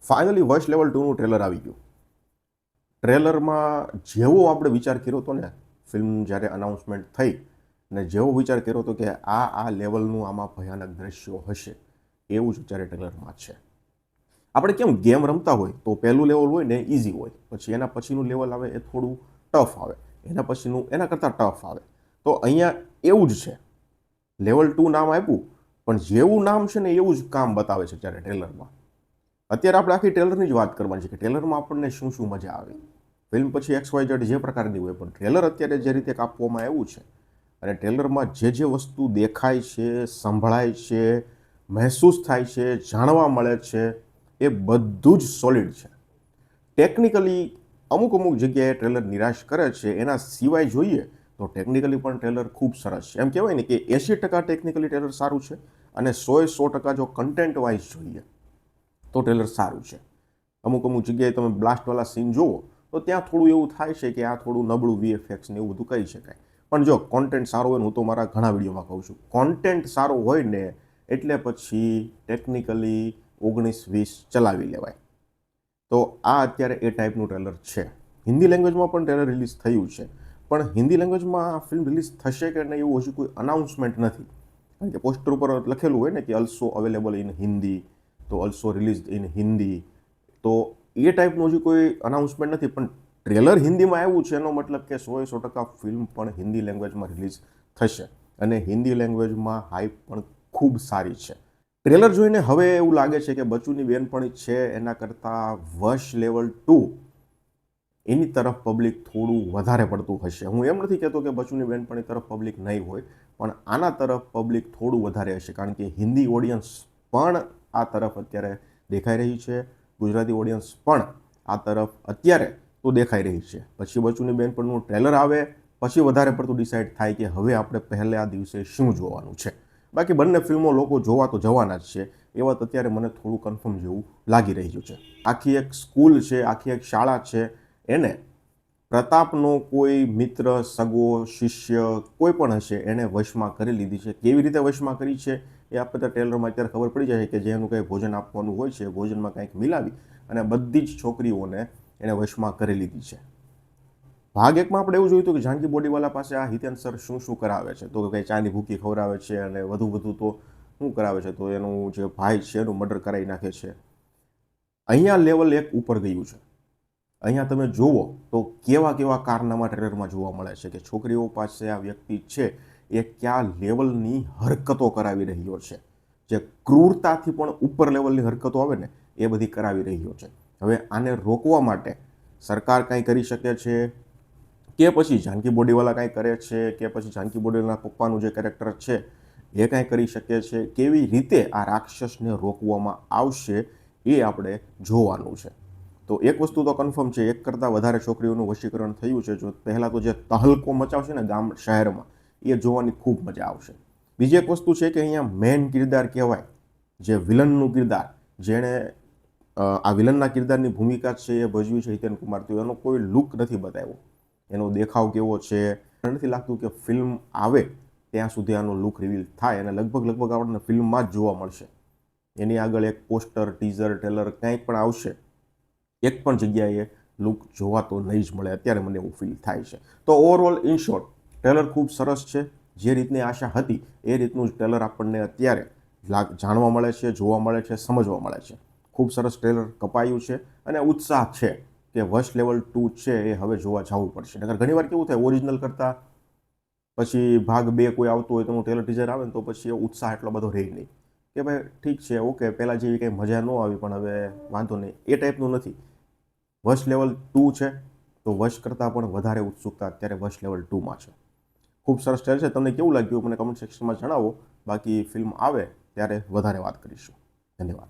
Finally વશ level 2નું trailer આવી ગયું. ટ્રેલરમાં જેવો આપણે વિચાર કર્યો હતો ને, ફિલ્મ જ્યારે અનાઉન્સમેન્ટ થઈ ને જેવો વિચાર કર્યો હતો કે આ લેવલનું આમાં ભયાનક દ્રશ્યો હશે, એવું જ અત્યારે ટ્રેલરમાં છે. આપણે કેમ ગેમ રમતા હોય તો પહેલું લેવલ હોય ને ઇઝી હોય, પછી એના પછીનું લેવલ આવે એ થોડું ટફ આવે, એના પછીનું એના કરતાં ટફ આવે. તો અહીંયા એવું જ છે. લેવલ 2 નામ આપ્યું, પણ જેવું નામ છે ને એવું જ કામ બતાવે છે અત્યારે ટ્રેલરમાં. અત્યારે આપણે આખી ટ્રેલરની જ વાત કરવાની છે કે ટ્રેલરમાં આપણને શું શું મજા આવે. ફિલ્મ પછી XYZ જે પ્રકારની હોય, પણ ટ્રેલર અત્યારે જે રીતે કાપવામાં આવ્યું છે અને ટ્રેલરમાં જે વસ્તુ દેખાય છે, સંભળાય છે, મહેસૂસ થાય છે, જાણવા મળે છે, એ બધું જ સોલિડ છે. ટેકનિકલી અમુક જગ્યાએ ટ્રેલર નિરાશ કરે છે, એના સિવાય જોઈએ તો ટેકનિકલી પણ ટ્રેલર ખૂબ સરસ છે. એમ કહેવાય ને કે 80% ટેકનિકલી ટ્રેલર સારું છે અને 100% જો કન્ટેન્ટ વાઇઝ જોઈએ તો ટ્રેલર સારું છે. અમુક જગ્યાએ તમે બ્લાસ્ટવાળા સીન જુઓ તો ત્યાં થોડું એવું થાય છે કે આ થોડું નબળું VFX ને એવું બધું કહી શકાય. પણ જો કોન્ટેન્ટ સારો હોય ને, હું તો મારા ઘણા વિડીયોમાં કહું છું, કોન્ટેન્ટ સારો હોય ને એટલે પછી ટેકનિકલી 19-20 ચલાવી લેવાય. તો આ અત્યારે એ ટાઈપનું ટ્રેલર છે. હિન્દી લેંગ્વેજમાં પણ ટ્રેલર રિલીઝ થયું છે, પણ હિન્દી લેંગ્વેજમાં ફિલ્મ રિલીઝ થશે કે નહીં એવું હજુ કોઈ અનાઉન્સમેન્ટ નથી. કારણ કે પોસ્ટર ઉપર લખેલું હોય ને કે ઓલ્સો અવેલેબલ ઇન હિન્દી, તો ઓલ્સો રિલીઝ ઇન હિન્દી, તો એ ટાઈપનું હજુ કોઈ અનાઉન્સમેન્ટ નથી. પણ ટ્રેલર હિન્દીમાં આવ્યું છે એનો મતલબ કે 100% ફિલ્મ પણ હિન્દી લેંગ્વેજમાં રિલીઝ થશે અને હિન્દી લેંગ્વેજમાં હાઈપ પણ ખૂબ સારી છે. ટ્રેલર જોઈને હવે એવું લાગે છે કે બચ્ચુની બેનપણી છે એના કરતાં વશ લેવલ 2 એની તરફ પબ્લિક થોડું વધારે પડતું હશે. હું એમ નથી કહેતો કે બચ્ચુની બેનપણી તરફ પબ્લિક નહીં હોય, પણ આના તરફ પબ્લિક થોડું વધારે હશે, કારણ કે હિન્દી ઓડિયન્સ પણ આ તરફ અત્યારે દેખાઈ રહી છે, ગુજરાતી ઓડિયન્સ પણ આ તરફ અત્યારે તો દેખાઈ રહી છે. પછી બચ્ચુની બેનપણીનું ટ્રેલર આવે પછી વધારે પડતું ડિસાઇડ થાય કે હવે આપણે પહેલા દિવસે શું જોવાનું છે. બાકી બંને ફિલ્મો લોકો જોવા તો જવાના જ છે, એ વાત અત્યારે મને થોડું કન્ફર્મ જેવું લાગી રહ્યું છે. આખી એક સ્કૂલ છે, આખી એક શાળા છે, એને પ્રતાપનો કોઈ મિત્ર, સગો, શિષ્ય કોઈ પણ હશે એને વશમાં કરી લીધી છે. કેવી રીતે વશમાં કરી છે એ આપણે ટ્રેલરમાં અત્યારે ખબર પડી જાય કે જેનું કંઈ ભોજન આપવાનું હોય છે, ભોજનમાં કંઈક મિલાવી અને બધી જ છોકરીઓને એને વશમાં કરી લીધી છે. ભાગ 1માં આપણે એવું જોયું હતું કે જાનકી બોડીવાલા પાસે આ હિતેન સર શું કરાવે છે, તો કંઈ ચાની ભૂકી ખવડાવે છે અને વધુ તો શું કરાવે છે, તો એનું જે ભાઈ છે એનું મર્ડર કરાવી નાખે છે. અહીંયા લેવલ 1 ઉપર ગયું છે. અહીંયા તમે જુઓ તો કેવા કારનામા ટ્રેલરમાં જોવા મળે છે કે છોકરીઓ પાસે આ વ્યક્તિ છે એ કયા લેવલની હરકતો કરાવી રહ્યો છે, જે ક્રૂરતાથી પણ ઉપર લેવલની હરકતો આવે ને એ બધી કરાવી રહ્યો છે. હવે આને રોકવા માટે સરકાર કંઈ કરી શકે છે કે પછી જાનકી બોડીવાલા કાંઈ કરે છે કે પછી જાનકી બોડીવાલાના પપ્પાનું જે કેરેક્ટર છે એ કાંઈ કરી શકે છે, કેવી રીતે આ રાક્ષસને રોકવામાં આવશે એ આપણે જોવાનું છે. તો એક વસ્તુ તો કન્ફર્મ છે, એક કરતાં વધારે છોકરીઓનું વશીકરણ થયું છે. જો પહેલાં તો જે તહલકો મચાવશે ને ગામ શહેરમાં, એ જોવાની ખૂબ મજા આવશે. બીજી એક વસ્તુ છે કે અહીંયા મેઇન કિરદાર કહેવાય, જે વિલનનું કિરદાર, જેણે આ વિલનના કિરદારની ભૂમિકા છે એ ભજવી છે હિતેન કુમાર, તો એનો કોઈ લુક નથી બતાવ્યો, એનો દેખાવ કેવો છે નથી લાગતું કે ફિલ્મ આવે ત્યાં સુધી આનો લુક રિવીલ થાય, અને લગભગ આપણને ફિલ્મમાં જ જોવા મળશે. એની આગળ એક પોસ્ટર, ટીઝર, ટ્રેલર કંઈક પણ આવશે, એક પણ જગ્યાએ લુક જોવા તો નહીં જ મળે, અત્યારે મને એવું ફીલ થાય છે. તો ઓવરઓલ ઇન શોર્ટ ટ્રેલર ખૂબ સરસ છે. જે રીતની આશા હતી એ રીતનું જ ટ્રેલર આપણને અત્યારે જાણવા મળે છે, જોવા મળે છે, સમજવા મળે છે. ખૂબ સરસ ટ્રેલર કપાયું છે અને ઉત્સાહ છે કે વશ લેવલ 2 છે એ હવે જોવા જવું પડશે. નકર ઘણીવાર કેવું થાય, ઓરિજિનલ કરતાં પછી ભાગ 2 કોઈ આવતું હોય તો હું ટ્રેલર ટીઝર આવે ને તો પછી એ ઉત્સાહ એટલો બધો રહે નહીં કે ભાઈ ઠીક છે, ઓકે, પહેલાં જેવી કંઈ મજા ન આવી પણ હવે વાંધો નહીં, એ ટાઈપનું નથી. વશ લેવલ 2 છે તો વશ કરતાં પણ વધારે ઉત્સુકતા અત્યારે વશ લેવલ 2માં છે. ખૂબ સરસ ટ્રેલર છે. તમને કેવું લાગ્યું મને કમેન્ટ સેક્શનમાં જણાવો. બાકી ફિલ્મ આવે ત્યારે વધારે વાત કરીશું. ધન્યવાદ.